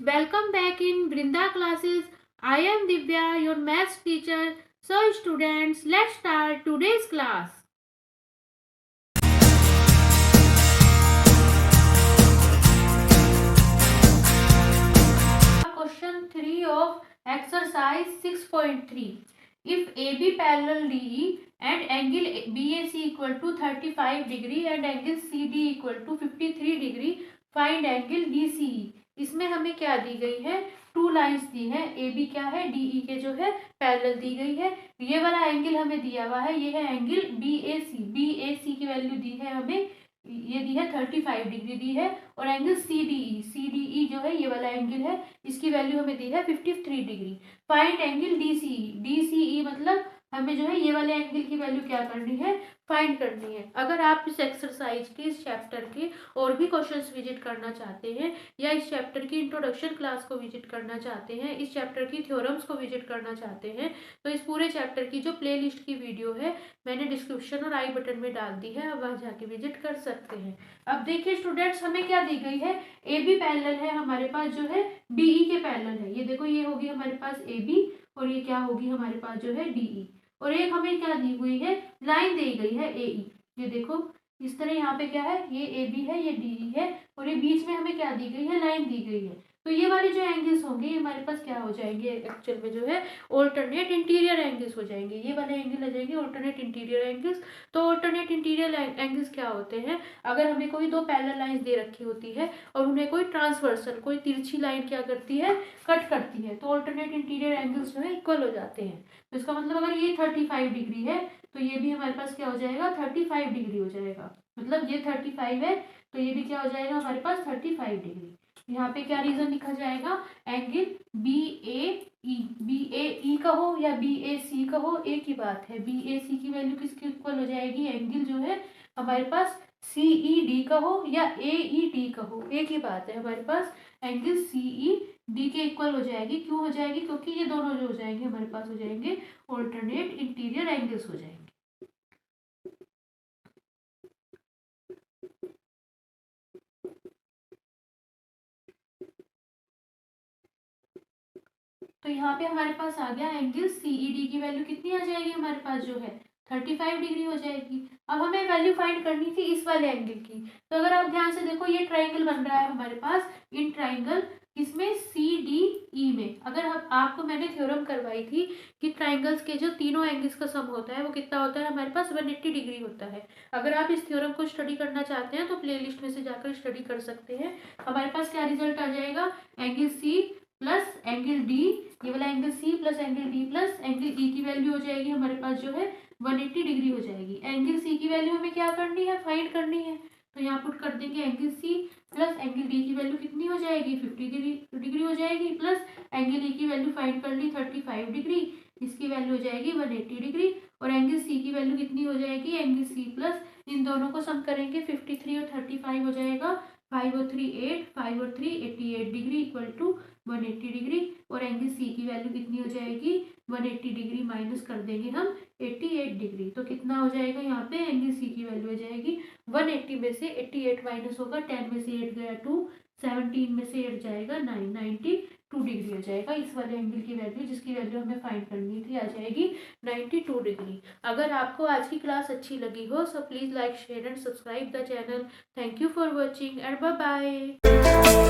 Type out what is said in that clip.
welcome back in Brinda classes. I am Divya, your maths teacher. So students, let's start today's class. Question 3 of exercise 6.3. If AB parallel DE and angle BAC equal to 35 degree and angle CD equal to 53 degree, find angle DCE. इसमें हमें क्या दी गई है, two lines दी है, A B क्या है, D E के जो है पैरेलल दी गई है। ये वाला एंगल हमें दिया हुआ है, ये है एंगल बी ए सी की वैल्यू दी है हमें, ये दी है 35 डिग्री दी है। और एंगल सी डी ई जो है ये वाला एंगल है, इसकी वैल्यू हमें दी है 53 degree. Find angle D C E मतलब हमें जो है ये वाले एंगल की वैल्यू क्या करनी है, फाइंड करनी है। अगर आप इस एक्सरसाइज के इस चैप्टर के और भी क्वेश्चंस विजिट करना चाहते हैं या इस चैप्टर की इंट्रोडक्शन क्लास को विजिट करना चाहते हैं, इस चैप्टर की थ्योरम्स को विजिट करना चाहते हैं, तो इस पूरे चैप्टर की जो प्लेलिस्ट की वीडियो है मैंने डिस्क्रिप्शन और आई बटन में डाल दी है, आप वहाँ जाके विजिट कर सकते हैं। अब देखिए स्टूडेंट्स, हमें क्या दी गई है, ए बी पैरेलल है हमारे पास जो है डीई के पैरेलल है। ये देखो, ये होगी हमारे पास ए बी और ये क्या होगी हमारे पास जो है डीई। और एक हमें क्या दी हुई है, लाइन दी गई है ए ई। ये देखो इस तरह, यहाँ पे क्या है, ये ए बी है, ये डी है, और ये बीच में हमें क्या दी गई है, लाइन दी गई है। तो ये वाले जो एंगल्स होंगे ये हमारे पास क्या हो जाएंगे, एक्चुअल में जो है ऑल्टरनेट इंटीरियर एंगल्स हो जाएंगे। ये वाले एंगल आ जाएंगे ऑल्टरनेट इंटीरियर एंगल्स। तो ऑल्टरनेट इंटीरियर एंगल्स क्या होते हैं, अगर हमें कोई दो पैरेलल लाइंस दे रखी होती है और उन्हें कोई ट्रांसवर्सल, कोई तिरछी लाइन क्या करती है, कट करती है, तो ऑल्टरनेट इंटीरियर एंगल्स जो है इक्वल हो जाते हैं। तो इसका मतलब अगर ये 35 डिग्री है तो ये भी हमारे पास क्या हो जाएगा, 35 डिग्री हो जाएगा। मतलब ये 35 है तो ये भी क्या हो जाएगा हमारे पास 35 डिग्री। यहाँ पे क्या रीजन लिखा जाएगा, एंगल बी ए ई कहो या बी ए सी कहो, एक ही बात है। बी ए सी की वैल्यू किसके इक्वल हो जाएगी, एंगल जो है हमारे पास सी ई डी कहो या ए ई डी कहो, एक ही बात है। हमारे पास एंगल सी ई डी के इक्वल हो जाएगी। क्यों हो जाएगी, क्योंकि ये दोनों जो हो जाएंगे हमारे पास हो जाएंगे ऑल्टरनेट इंटीरियर एंगल्स हो जाएंगे। तो यहाँ पे हमारे पास आ गया एंगल सीईडी की वैल्यू कितनी आ जाएगी हमारे पास जो है 35 डिग्री हो जाएगी। अब हमें वैल्यू फाइंड करनी थी इस वाले एंगल की। तो अगर आप ध्यान से देखो, ये ट्राइंगल बन रहा है हमारे पास, इन ट्राइंगल इसमें सी डी ई में, अगर आपको मैंने थ्योरम करवाई थी कि ट्राइंगल्स के जो तीनों एंगल्स का सम होता है वो कितना होता है, हमारे पास 180 डिग्री होता है। अगर आप इस थ्योरम को स्टडी करना चाहते हैं तो प्लेलिस्ट में से जाकर स्टडी कर सकते हैं। हमारे पास क्या रिजल्ट आ जाएगा, angle C plus angle D, ये वाला angle C plus angle D plus angle E की वैल्यू हो जाएगी हमारे पास जो है 180 डिग्री हो जाएगी। एंगल सी की वैल्यू हमें क्या करनी है, फाइंड करनी है। तो यहाँ पुट कर देंगे angle C plus angle D की वैल्यू कितनी हो जाएगी, 50 डिग्री हो जाएगी, प्लस एंगल ई की वैल्यू फाइंड कर ली 35 डिग्री, इसकी वैल्यू हो जाएगी 180 डिग्री। और एंगल सी की वैल्यू कितनी हो जाएगी, एंगल सी प्लस इन दोनों को सम करेंगे 53 और 35 हो जाएगा 5 और 3 8, 5 और 3 88 डिग्री इक्वल टू 180 डिग्री। और एंगल सी की वैल्यू कितनी हो जाएगी, 180 डिग्री माइनस कर देंगे हम 88 डिग्री। तो कितना हो जाएगा यहाँ पे, एंगल सी की वैल्यू हो जाएगी 180 में से 88 माइनस होगा, 10 में से 8 गया 2, 17 में से 8 जाएगा 9, 92 डिग्री हो जाएगा। इस वाले एंगल की वैल्यू जिसकी वैल्यू हमें फाइंड करनी थी आ जाएगी 92 डिग्री। अगर आपको आज की क्लास अच्छी लगी हो so please like share and subscribe the channel. Thank you for watching and bye bye.